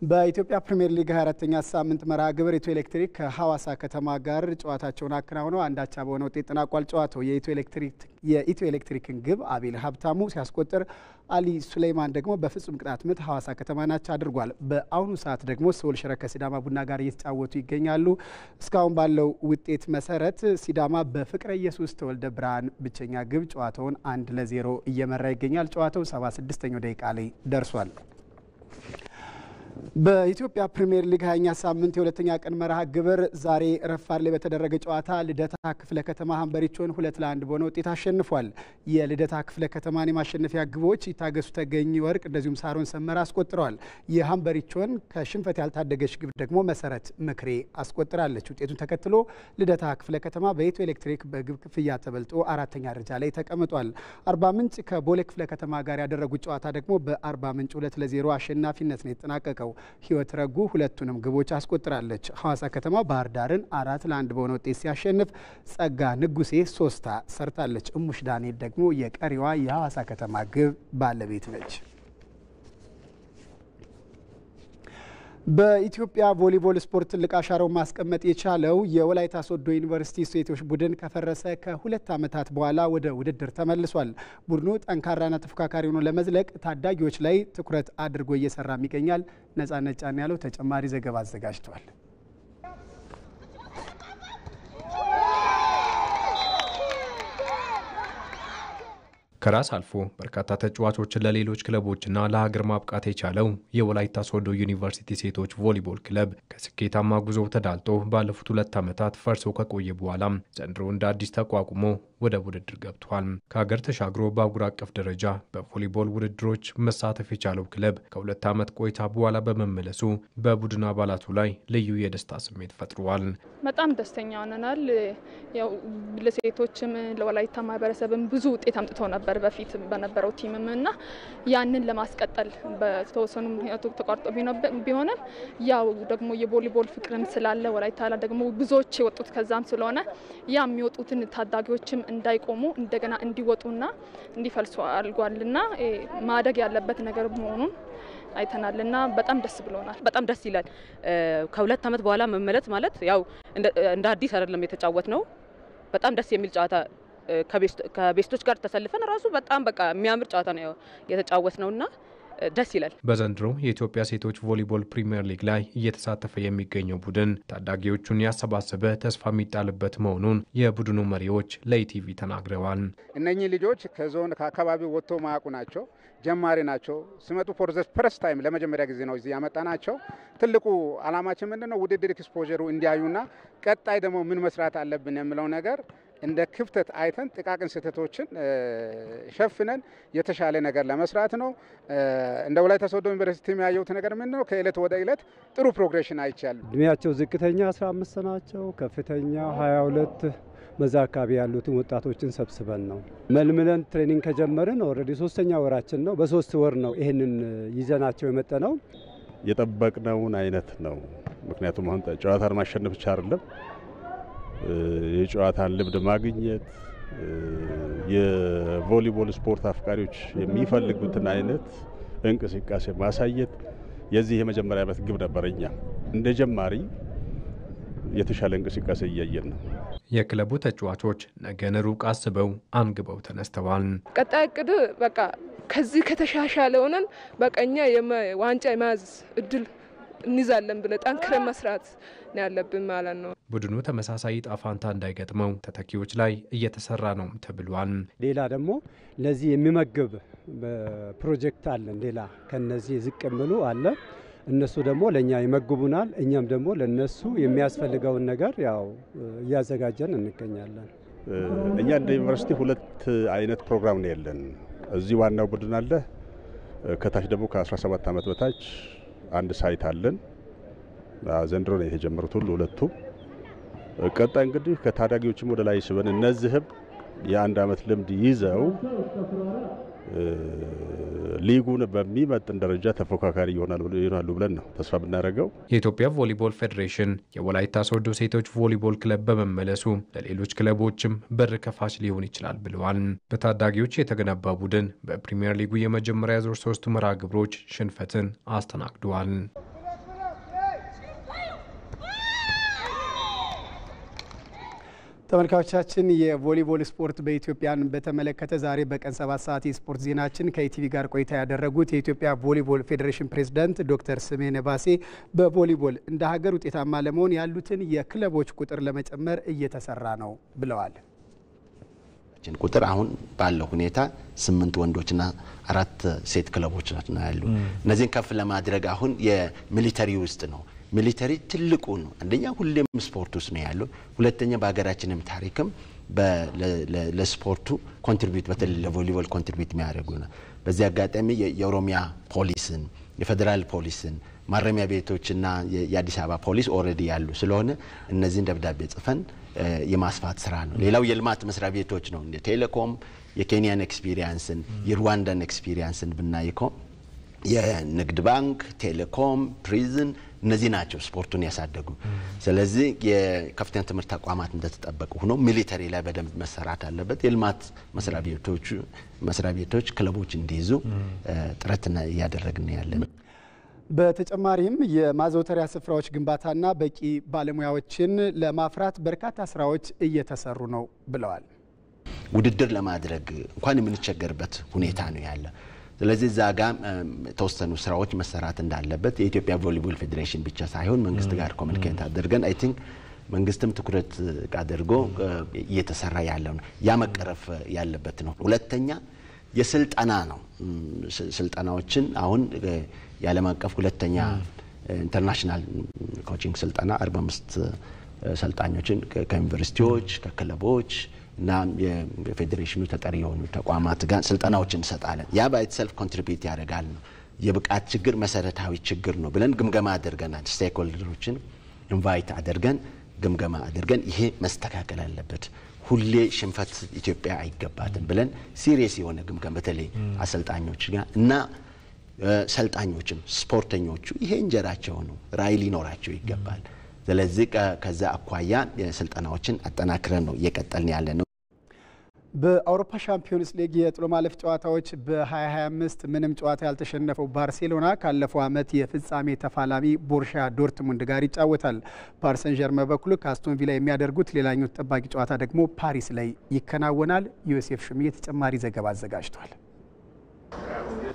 በኢትዮጵያ ፕሪሚየር ሊግ 24ኛ ሳምንት መርሃ ግብር ኢትዮ ኤሌክትሪክ ከሐዋሳ ከተማ ጋር ጨዋታቸውን አከናውነው አንዳቻ በሆነ ውጤት ተጠናቋል። ጨዋታው የኢትዮ ኤሌክትሪክን ግብ አቤል ሀብታሙ ሲያስቆጥር አሊ ሱሌይማን ደግሞ በፍጹም ቅጣት ምት ሐዋሳ ከተማን አቻ አድርጓል። በአሁኑ ሰዓት ደግሞ ሰውል ሽረ ከሲዳማ ቡና ጋር እየተጫወቱ ይገኛሉ። እስካሁን ባለው ውጤት መሰረት ሲዳማ በፍቅረ ኢየሱስ ተወልደ ብርሃን ብቸኛ ግብ ጨዋታውን 1-0 እየመራ ይገኛል። ጨዋታው 76ኛው ደቂቃ ላይ ደርሷል። በኢትዮጵያ ፕሪሚየር ሊግ 20ኛ ሳምንት የሁለተኛ ቀን መርሃ ግብር ዛሬ ረፋድ ላይ በተደረገ ጨዋታ ልደታ ክፍለ ከተማ ሀምበሪቾን 2-1 በሆነ ውጤት አሸንፏል። የልደታ ክፍለ ከተማን የማሸነፊያ ግቦች ይታገሱ ተገኝ ወርቅ እንደዚሁም ሳሮን ሰመራ አስቆጥረዋል። የሀምበሪቾን ከሽንፈት ያልታደገች ግብ ደግሞ መሰረት ምክሬ አስቆጥራለች። ውጤቱን ተከትሎ ልደታ ክፍለ ከተማ በኢትዮ ኤሌክትሪክ በግብ ክፍያ ተበልጦ አራተኛ ደረጃ ላይ ተቀምጧል። አርባ ምንጭ ከቦሌ ክፍለ ከተማ ጋር ያደረጉት ጨዋታ ደግሞ በአርባ ምንጭ 2-0 አሸናፊነት ነው የተጠናቀቀው። ህይወት ረጉ ሁለቱንም ግቦች አስቆጥራለች። ሐዋሳ ከተማ ባህር ዳርን 4-1 በሆነ ውጤት ሲያሸንፍ ጸጋ ንጉሴ 3 ሰርታለች። እሙሽ ዳንኤል ደግሞ የቀሪዋ የሐዋሳ ከተማ ግብ ባለቤት ነች። በኢትዮጵያ ቮሊቦል ስፖርት ትልቅ አሻራውን ማስቀመጥ የቻለው የወላይታ ሶዶ ዩኒቨርሲቲ ሴቶች ቡድን ከፈረሰ ከ2 ዓመታት በኋላ ወደ ውድድር ተመልሷል። ቡድኑ ጠንካራና ተፎካካሪ ሆኖ ለመዝለቅ ታዳጊዎች ላይ ትኩረት አድርጎ እየሰራም ይገኛል። ነጻነት ጫን ያለው ተጨማሪ ዘገባ አዘጋጅቷል። ከራስ አልፎ በርካታ ተጫዋቾችን ለሌሎች ክለቦችና ለሀገር ማብቃት የቻለው የወላይታ ሶዶ ዩኒቨርሲቲ ሴቶች ቮሊቦል ክለብ ከስኬታማ ጉዞ ተዳልጦ ባለፉት 2 ዓመታት ፈርሶ ከቆየ በኋላ ዘንድሮ እንደ አዲስ ተቋቁሞ ወደ ውድድር ገብቷል። ከሀገር ተሻግሮ በአህጉር አቀፍ ደረጃ በቮሊቦል ውድድሮች መሳተፍ የቻለው ክለብ ከ2 ዓመት ቆይታ በኋላ በመመለሱ በቡድን አባላቱ ላይ ልዩ የደስታ ስሜት ፈጥሯል። በጣም ደስተኛ ሆነናል። ያው ለሴቶችም ለወላይታ ማህበረሰብም ብዙ ውጤት አምጥተው ነበር በፊት በነበረው ቲምም እና ያንን ለማስቀጠል በተወሰኑ ምክንያቶች ተቋርጦ ቢሆንም ያው ደግሞ የቮሊቦል ፍቅርም ስላለ ወላይታ ደግሞ ብዙዎች የወጡት ከዛም ስለሆነ ያ የሚወጡትን ታዳጊዎችም እንዳይቆሙ እንደገና እንዲወጡና እንዲፈልሱ አድርጓልና ማደግ ያለበት ነገር መሆኑን አይተናልና በጣም ደስ ብሎናል። በጣም ደስ ይላል። ከ2 ዓመት በኋላ መመለስ ማለት ያው እንደ አዲስ አይደለም የተጫወት ነው። በጣም ደስ የሚል ጨዋታ ከቤስቶች ጋር ተሰልፈን ራሱ በጣም በቃ የሚያምር ጨዋታ ነው የተጫወት ነውና ደስ ይላል። በዘንድሮ የኢትዮጵያ ሴቶች ቮሊቦል ፕሪሚየር ሊግ ላይ እየተሳተፈ የሚገኘው ቡድን ታዳጊዎቹን ያሰባሰበ ተስፋ የሚጣልበት መሆኑን የቡድኑ መሪዎች ለኢቲቪ ተናግረዋል። እነኚህ ልጆች ከዞን ከአካባቢው ወጥተው ማያውቁ ናቸው፣ ጀማሪ ናቸው። ሲመጡ ፎር ዘ ፈርስት ታይም ለመጀመሪያ ጊዜ ነው እዚህ ያመጣናቸው። ትልቁ አላማችን ምንድነው? ውድድር ኤክስፖዠሩ እንዲያዩና ቀጣይ ደግሞ ምን መስራት አለብን የሚለው ነገር እንደ ክፍተት አይተን ጥቃቅን ስህተቶችን ሸፍነን የተሻለ ነገር ለመስራት ነው። እንደ ወላይታ ሶዶ ዩኒቨርሲቲ የሚያየውት ነገር ምንድነው? ከእለት ወደ እለት ጥሩ ፕሮግሬሽን አይቻል። እድሜያቸው ዝቅተኛ 15 ናቸው፣ ከፍተኛ 22 መዛ አካባቢ ያሉትን ወጣቶችን ሰብስበን ነው መልምለን ትሬኒንግ ከጀመርን ኦልሬዲ 3ኛ ወራችን ነው። በ3 ወር ነው ይሄንን ይዘናቸው የመጣነው። የጠበቅነውን አይነት ነው። ምክንያቱም አሁን ጨዋታን ማሸነፍ ብቻ አይደለም፣ የጨዋታን ልምድ ማግኘት የቮሊቦል ስፖርት አፍቃሪዎች የሚፈልጉትን አይነት እንቅስቃሴ ማሳየት የዚህ የመጀመሪያ ዓመት ግብ ነበርኛ። እንደ ጀማሪ የተሻለ እንቅስቃሴ እያየን ነው። የክለቡ ተጫዋቾች ነገን ሩቅ አስበው አንግበው ተነስተዋል። ቀጣይ እቅድ በቃ ከዚህ ከተሻሻለ ሆነን በቀኛ ዋንጫ የመያዝ እድል እንይዛለን ብለን ጠንክረን መስራት ነው ያለብን ማለት ነው። ቡድኑ ተመሳሳይ ጣፋንታ እንዳይገጥመው ተተኪዎች ላይ እየተሰራ ነው ተብሏል። ሌላ ደግሞ ለዚህ የሚመግብ ፕሮጀክት አለን። ሌላ ከነዚህ ዝቅ ብሎ አለ። እነሱ ደግሞ ለኛ ይመግቡናል፣ እኛም ደግሞ ለነሱ የሚያስፈልገውን ነገር ያው እያዘጋጀን እንገኛለን። እኛ እንደ ዩኒቨርሲቲ 2 አይነት ፕሮግራም ነው ያለን። እዚህ ዋናው ቡድን አለ፣ ከታች ደግሞ ከ17 ዓመት በታች አንድ ሳይት አለን። ዘንድሮ ነው የተጀመሩት ሁለቱ። ቀጣይ እንግዲህ ከታዳጊዎችም ወደ ላይ ስበን እነዚህም የ1 ዓመት ልምድ ይዘው ሊጉን በሚመጥን ደረጃ ተፎካካሪ ይሆናሉ ብለን ነው ተስፋ ብናደርገው። የኢትዮጵያ ቮሊቦል ፌዴሬሽን የወላይታ ሶዶ ሴቶች ቮሊቦል ክለብ በመመለሱ ለሌሎች ክለቦችም በር ከፋች ሊሆን ይችላል ብለዋል። በታዳጊዎች የተገነባ ቡድን በፕሪሚየር ሊጉ የመጀመሪያ ዙር 3 መርሃ ግብሮች ሽንፈትን አስተናግደዋል። ተመልካቾቻችን የቮሊቦል ስፖርት በኢትዮጵያን በተመለከተ ዛሬ በቀን 7 ሰዓት የስፖርት ዜናችን ከኢቲቪ ጋር ቆይታ ያደረጉት የኢትዮጵያ ቮሊቦል ፌዴሬሽን ፕሬዝዳንት ዶክተር ስሜነ ባሴ በቮሊቦል እንደ ሀገር ውጤታማ ለመሆን ያሉትን የክለቦች ቁጥር ለመጨመር እየተሰራ ነው ብለዋል። ቁጥር አሁን ባለው ሁኔታ 8 ወንዶችና 4 ሴት ክለቦች ናቸው ያሉ። እነዚህን ከፍ ለማድረግ አሁን የሚሊተሪ ውስጥ ነው ሚሊተሪ ትልቁ ነው። አንደኛ ሁሌም ስፖርት ውስጥ ነው ያለው። ሁለተኛ በሀገራችንም ታሪክም ለስፖርቱ ኮንትሪቢዩት በተለይ ለቮሊቦል ኮንትሪቢዩት የሚያደርጉ ነው። በዚህ አጋጣሚ የኦሮሚያ ፖሊስን የፌደራል ፖሊስን ማረሚያ ቤቶችና የአዲስ አበባ ፖሊስ ኦሬዲ ያሉ ስለሆነ እነዚህን ደብዳቤ ጽፈን የማስፋት ስራ ነው። ሌላው የልማት መስሪያ ቤቶች ነው እንደ ቴሌኮም የኬንያን ኤክስፒሪየንስን የሩዋንዳን ኤክስፒሪየንስን ብናይኮ የንግድ ባንክ ቴሌኮም ፕሪዝን እነዚህ ናቸው ስፖርቱን ያሳደጉ። ስለዚህ የከፍተኛ ትምህርት ተቋማት እንደተጠበቁ ሆኖ ሚሊተሪ ላይ በደንብ መሰራት አለበት። የልማት መስሪያ ቤቶች ክለቦች እንዲይዙ ጥረት እያደረግን ያለን። በተጨማሪም የማዘውተሪያ ስፍራዎች ግንባታና በቂ ባለሙያዎችን ለማፍራት በርካታ ስራዎች እየተሰሩ ነው ብለዋል። ውድድር ለማድረግ እንኳን የምንቸገርበት ሁኔታ ነው ያለ። ስለዚህ ዛጋ ተወሰኑ ስራዎች መሰራት እንዳለበት የኢትዮጵያ ቮሊቦል ፌዴሬሽን ብቻ ሳይሆን መንግስት ጋር ኮሙኒኬት አድርገን አይ ቲንክ መንግስትም ትኩረት አድርጎ እየተሰራ ያለው ነው ያ መቀረፍ ያለበት ነው። ሁለተኛ የስልጠና ነው። ስልጠናዎችን አሁን የዓለም አቀፍ ሁለተኛ ኢንተርናሽናል ኮቺንግ ስልጠና 45 ሰልጣኞችን ከዩኒቨርሲቲዎች ከክለቦች እና የፌዴሬሽኑ ተጠሪ የሆኑ ተቋማት ጋር ስልጠናዎችን እንሰጣለን። ያ ባይትሰልፍ ኮንትሪቢዩት ያደርጋል ነው። የብቃት ችግር መሰረታዊ ችግር ነው ብለን ግምገማ አድርገናል። ስቴክሆልደሮችን ኢንቫይት አድርገን ግምገማ አድርገን ይሄ መስተካከል አለበት፣ ሁሌ ሽንፈት ኢትዮጵያ አይገባትም ብለን ሲሪየስ የሆነ ግምገማ በተለይ አሰልጣኞች ጋር እና ሰልጣኞችም ስፖርተኞቹ ይሄ እንጀራቸው ነው፣ ራዕይ ሊኖራቸው ይገባል። ስለዚህ ከዛ አኳያ የስልጠናዎችን አጠናክረን ነው እየቀጠልን ያለ ነው። በአውሮፓ ሻምፒዮንስ ሊግ የጥሎ ማለፍ ጨዋታዎች በ2025 ምንም ጨዋታ ያልተሸነፈው ባርሴሎና ካለፈው ዓመት የፍጻሜ ተፋላሚ ቦሩሲያ ዶርትሙንድ ጋር ይጫወታል። ፓሪስ ሰን ዠርመን በኩል ከአስቶን ቪላ የሚያደርጉት ሌላኛው ተጠባቂ ጨዋታ ደግሞ ፓሪስ ላይ ይከናወናል። ዮሴፍ ሽምዬ ተጨማሪ ዘገባ አዘጋጅቷል።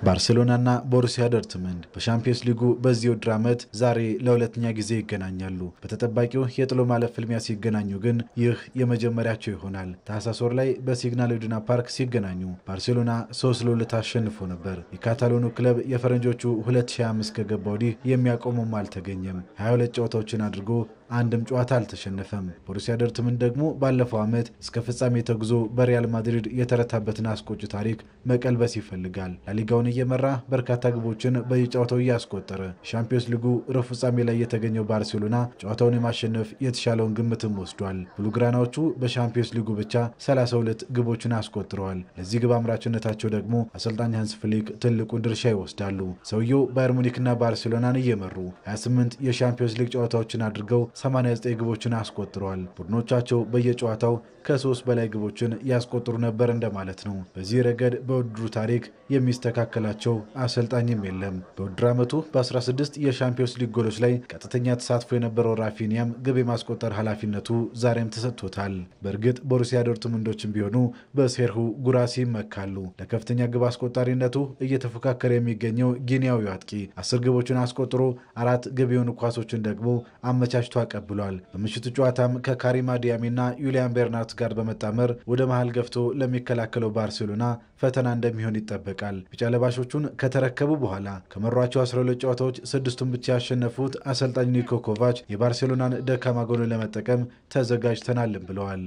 ባርሴሎናና ቦሩሲያ ዶርትሙንድ በሻምፒዮንስ ሊጉ በዚህ ውድድር ዓመት ዛሬ ለሁለተኛ ጊዜ ይገናኛሉ። በተጠባቂው የጥሎ ማለፍ ፍልሚያ ሲገናኙ ግን ይህ የመጀመሪያቸው ይሆናል። ታህሳስ ወር ላይ በሲግናል ኢዱና ፓርክ ሲገናኙ ባርሴሎና 3-2 አሸንፎ ነበር። የካታሎኑ ክለብ የፈረንጆቹ 2025 ከገባ ወዲህ የሚያቆመውም አልተገኘም። 22 ጨዋታዎችን አድርጎ አንድም ጨዋታ አልተሸነፈም። ቦሩሲያ ዶርትሙንድ ደግሞ ባለፈው ዓመት እስከ ፍጻሜ ተጉዞ በሪያል ማድሪድ የተረታበትን አስቆጭ ታሪክ መቀልበስ ይፈልጋል። ላሊጋውን እየመራ በርካታ ግቦችን በየጨዋታው እያስቆጠረ ሻምፒዮንስ ሊጉ ሩብ ፍጻሜ ላይ የተገኘው ባርሴሎና ጨዋታውን የማሸነፍ የተሻለውን ግምትም ወስዷል። ብሉግራናዎቹ በሻምፒዮንስ ሊጉ ብቻ 32 ግቦችን አስቆጥረዋል። ለዚህ ግብ አምራችነታቸው ደግሞ አሰልጣኝ ሃንስ ፍሊክ ትልቁን ድርሻ ይወስዳሉ። ሰውየው ባየር ሙኒክና ባርሴሎናን እየመሩ 28 የሻምፒዮንስ ሊግ ጨዋታዎችን አድርገው 89 ግቦችን አስቆጥረዋል። ቡድኖቻቸው በየጨዋታው ከ3 በላይ ግቦችን ያስቆጥሩ ነበር እንደማለት ነው። በዚህ ረገድ በውድድሩ ታሪክ የሚስተካከላቸው አሰልጣኝም የለም። በውድድር ዓመቱ በ16 የሻምፒዮንስ ሊግ ጎሎች ላይ ቀጥተኛ ተሳትፎ የነበረው ራፊኒያም ግብ የማስቆጠር ኃላፊነቱ ዛሬም ተሰጥቶታል። በእርግጥ ቦሩሲያ ዶርትሙንዶችም ቢሆኑ በሴርሁ ጉራሲ ይመካሉ። ለከፍተኛ ግብ አስቆጣሪነቱ እየተፎካከረ የሚገኘው ጊኒያዊው አጥቂ 10 ግቦችን አስቆጥሮ 4 ግብ የሆኑ ኳሶችን ደግሞ አመቻችቶ አቀብሏል። በምሽቱ ጨዋታም ከካሪም አዲያሚና ዩሊያን ቤርናርት ጋር በመጣመር ወደ መሃል ገፍቶ ለሚከላከለው ባርሴሎና ፈተና እንደሚሆን ይጠበቃል። ቢጫ ለባሾቹን ከተረከቡ በኋላ ከመሯቸው 12 ጨዋታዎች 6ቱን ብቻ ያሸነፉት አሰልጣኝ ኒኮ ኮቫች የባርሴሎናን ደካማ ጎን ለመጠቀም ተዘጋጅተናልም ብለዋል።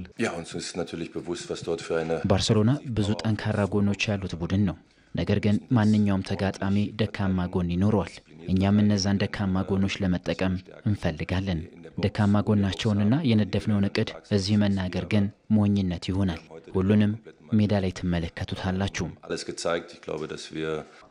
ባርሴሎና ብዙ ጠንካራ ጎኖች ያሉት ቡድን ነው። ነገር ግን ማንኛውም ተጋጣሚ ደካማ ጎን ይኖረዋል። እኛም እነዛን ደካማ ጎኖች ለመጠቀም እንፈልጋለን። ደካማ ጎናቸውንና የነደፍነውን እቅድ እዚህ መናገር ግን ሞኝነት ይሆናል። ሁሉንም ሜዳ ላይ ትመለከቱታላችሁ።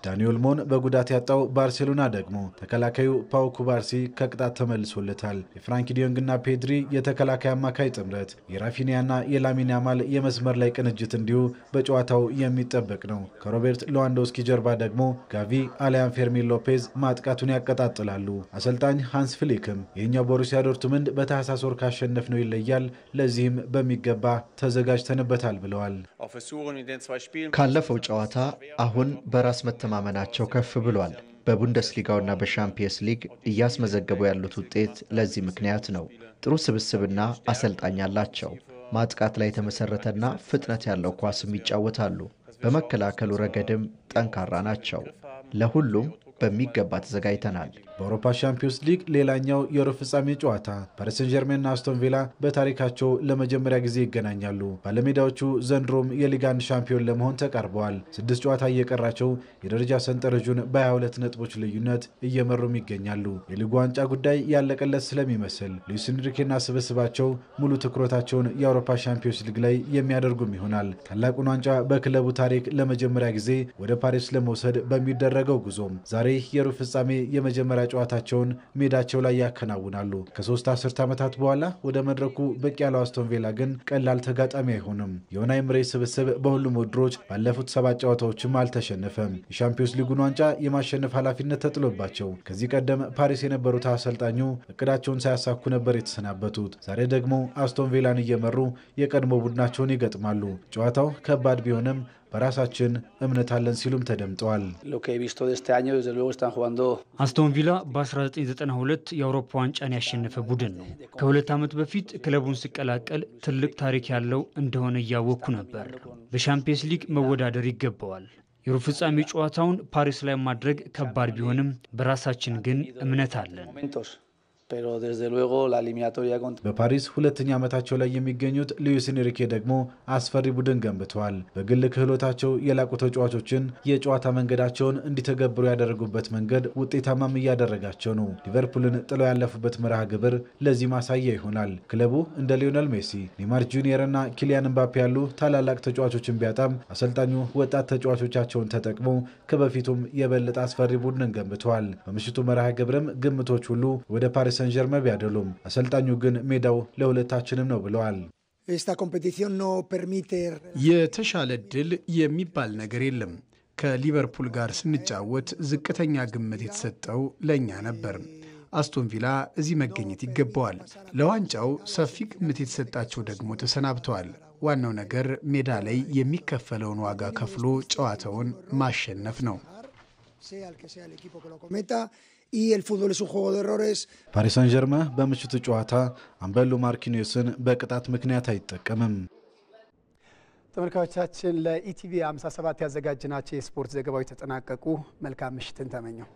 ዳኒ ኦልሞን በጉዳት ያጣው ባርሴሎና ደግሞ ተከላካዩ ፓው ኩባርሲ ከቅጣት ተመልሶለታል። የፍራንኪ ዲዮንግና ፔድሪ የተከላካይ አማካይ ጥምረት፣ የራፊኒያና የላሚን ያማል የመስመር ላይ ቅንጅት እንዲሁ በጨዋታው የሚጠበቅ ነው። ከሮቤርት ሌዋንዶውስኪ ጀርባ ደግሞ ጋቪ አሊያን ፌርሚን ሎፔዝ ማጥቃቱን ያቀጣጥላሉ። አሰልጣኝ ሃንስ ፍሊክም የኛው ቦሩሲያ ዶርትሙንድ በታህሳስ ወር ካሸነፍ ነው ይለያል፣ ለዚህም በሚገባ ተዘጋጅተንበታል ብለዋል። ካለፈው ጨዋታ አሁን በራስ መተማመናቸው ከፍ ብሏል። በቡንደስሊጋውና በሻምፒየንስ ሊግ እያስመዘገቡ ያሉት ውጤት ለዚህ ምክንያት ነው። ጥሩ ስብስብና አሰልጣኝ አላቸው። ማጥቃት ላይ የተመሰረተና ፍጥነት ያለው ኳስም ይጫወታሉ። በመከላከሉ ረገድም ጠንካራ ናቸው። ለሁሉም በሚገባ ተዘጋጅተናል። በአውሮፓ ሻምፒዮንስ ሊግ ሌላኛው የሩብ ፍጻሜ ጨዋታ ፓሪስ ሰን ዠርሜንና አስቶን ቪላ በታሪካቸው ለመጀመሪያ ጊዜ ይገናኛሉ። ባለሜዳዎቹ ዘንድሮም የሊግ 1 ሻምፒዮን ለመሆን ተቃርበዋል። 6 ጨዋታ እየቀራቸው የደረጃ ሰንጠረዡን በ22 ነጥቦች ልዩነት እየመሩም ይገኛሉ። የሊጉ ዋንጫ ጉዳይ ያለቀለት ስለሚመስል ሉዊስ ኤንሪኬና ስብስባቸው ሙሉ ትኩረታቸውን የአውሮፓ ሻምፒዮንስ ሊግ ላይ የሚያደርጉም ይሆናል። ታላቁን ዋንጫ በክለቡ ታሪክ ለመጀመሪያ ጊዜ ወደ ፓሪስ ለመውሰድ በሚደረገው ጉዞም ዛሬ የሩብ ፍጻሜ የመጀመሪያ ጨዋታቸውን ሜዳቸው ላይ ያከናውናሉ። ከ3 አስርት ዓመታት በኋላ ወደ መድረኩ ብቅ ያለው አስቶን ቪላ ግን ቀላል ተጋጣሚ አይሆንም። የኡናይ ኤምሬ ስብስብ በሁሉም ውድድሮች ባለፉት 7 ጨዋታዎችም አልተሸነፈም። የሻምፒዮንስ ሊጉን ዋንጫ የማሸነፍ ኃላፊነት ተጥሎባቸው ከዚህ ቀደም ፓሪስ የነበሩት አሰልጣኙ እቅዳቸውን ሳያሳኩ ነበር የተሰናበቱት። ዛሬ ደግሞ አስቶን ቪላን እየመሩ የቀድሞ ቡድናቸውን ይገጥማሉ። ጨዋታው ከባድ ቢሆንም በራሳችን እምነት አለን ሲሉም ተደምጠዋል። አስቶን ቪላ በ1992 የአውሮፓ ዋንጫን ያሸነፈ ቡድን ነው። ከ2 ዓመት በፊት ክለቡን ሲቀላቀል ትልቅ ታሪክ ያለው እንደሆነ እያወቅኩ ነበር። በሻምፒየንስ ሊግ መወዳደር ይገባዋል። የሩብ ፍጻሜ ጨዋታውን ፓሪስ ላይ ማድረግ ከባድ ቢሆንም በራሳችን ግን እምነት አለን። በፓሪስ ሁለተኛ ዓመታቸው ላይ የሚገኙት ሉዊስ ኤንሪኬ ደግሞ አስፈሪ ቡድን ገንብተዋል። በግል ክህሎታቸው የላቁ ተጫዋቾችን የጨዋታ መንገዳቸውን እንዲተገብሩ ያደረጉበት መንገድ ውጤታማም እያደረጋቸው ነው። ሊቨርፑልን ጥለው ያለፉበት መርሃ ግብር ለዚህ ማሳያ ይሆናል። ክለቡ እንደ ሊዮኔል ሜሲ፣ ኔይማር ጁኒየርና ኪሊያን ምባፔ ያሉ ታላላቅ ተጫዋቾችን ቢያጣም አሰልጣኙ ወጣት ተጫዋቾቻቸውን ተጠቅመው ከበፊቱም የበለጠ አስፈሪ ቡድንን ገንብተዋል። በምሽቱ መርሃ ግብርም ግምቶች ሁሉ ወደ ፓሪስ ሰን ዠርሜን ቢያደሉም አሰልጣኙ ግን ሜዳው ለሁለታችንም ነው ብለዋል። የተሻለ ድል የሚባል ነገር የለም። ከሊቨርፑል ጋር ስንጫወት ዝቅተኛ ግምት የተሰጠው ለእኛ ነበር። አስቶን ቪላ እዚህ መገኘት ይገባዋል። ለዋንጫው ሰፊ ግምት የተሰጣቸው ደግሞ ተሰናብተዋል። ዋናው ነገር ሜዳ ላይ የሚከፈለውን ዋጋ ከፍሎ ጨዋታውን ማሸነፍ ነው። ፓሪስ ሰን ዠርሜን በምሽቱ ጨዋታ አምበሉ ማርኪኒዮስን በቅጣት ምክንያት አይጠቀምም። ተመልካቾቻችን ለኢቲቪ 57 ያዘጋጅናቸው የስፖርት ዘገባዎች ተጠናቀቁ። መልካም ምሽትን ተመኘው።